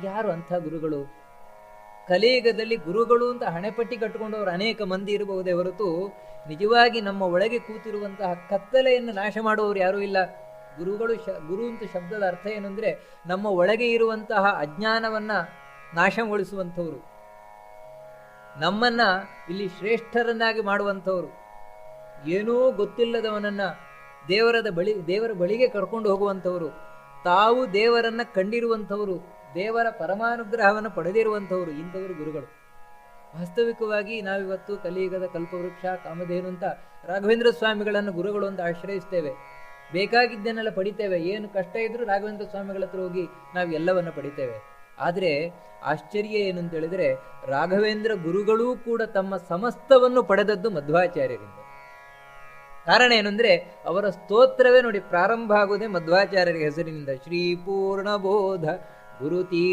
ಯಾರು ಅಂಥ ಗುರುಗಳು? ಕಲಿಯುಗದಲ್ಲಿ ಗುರುಗಳು ಅಂತ ಹಣೆಪಟ್ಟಿ ಕಟ್ಟಿಕೊಂಡವರು ಅನೇಕ ಮಂದಿ ಇರಬಹುದೇ ಹೊರತು ನಿಜವಾಗಿ ನಮ್ಮ ಒಳಗೆ ಕೂತಿರುವಂತಹ ಕತ್ತಲೆಯನ್ನು ನಾಶ ಮಾಡುವವರು ಯಾರೂ ಇಲ್ಲ. ಗುರು ಅಂತ ಶಬ್ದದ ಅರ್ಥ ಏನು ಅಂದರೆ ನಮ್ಮ ಒಳಗೆ ಇರುವಂತಹ ಅಜ್ಞಾನವನ್ನ ನಾಶಗೊಳಿಸುವಂಥವ್ರು, ನಮ್ಮನ್ನ ಇಲ್ಲಿ ಶ್ರೇಷ್ಠರನ್ನಾಗಿ ಮಾಡುವಂಥವ್ರು, ಏನೂ ಗೊತ್ತಿಲ್ಲದವನನ್ನ ದೇವರ ಬಳಿಗೆ ಕರ್ಕೊಂಡು ಹೋಗುವಂಥವ್ರು, ತಾವು ದೇವರನ್ನ ಕಂಡಿರುವಂಥವರು, ದೇವರ ಪರಮಾನುಗ್ರಹವನ್ನು ಪಡೆದಿರುವಂಥವರು, ಇಂಥವರು ಗುರುಗಳು. ವಾಸ್ತವಿಕವಾಗಿ ನಾವಿವತ್ತು ಕಲಿಯುಗದ ಕಲ್ಪವೃಕ್ಷ ಕಾಮಧೇನು ಅಂತ ರಾಘವೇಂದ್ರ ಸ್ವಾಮಿಗಳನ್ನು ಗುರುಗಳು ಅಂತ ಆಶ್ರಯಿಸ್ತೇವೆ. ಬೇಕಾಗಿದ್ದನ್ನೆಲ್ಲ ಪಡಿತೇವೆ. ಏನು ಕಷ್ಟ ಇದ್ರೂ ರಾಘವೇಂದ್ರ ಸ್ವಾಮಿಗಳ ಹತ್ರ ಹೋಗಿ ನಾವು ಎಲ್ಲವನ್ನ ಪಡಿತೇವೆ. ಆದರೆ ಆಶ್ಚರ್ಯ ಏನು ಅಂತ ಹೇಳಿದ್ರೆ, ರಾಘವೇಂದ್ರ ಗುರುಗಳೂ ಕೂಡ ತಮ್ಮ ಸಮಸ್ತವನ್ನು ಪಡೆದದ್ದು ಮಧ್ವಾಚಾರ್ಯರಿಂದ. ಕಾರಣ ಏನಂದ್ರೆ ಅವರ ಸ್ತೋತ್ರವೇ ನೋಡಿ ಪ್ರಾರಂಭ ಆಗುವುದೇ ಮಧ್ವಾಚಾರ್ಯರ ಹೆಸರಿನಿಂದ. ಶ್ರೀ ಪೂರ್ಣಬೋಧ ಗುರುತೀ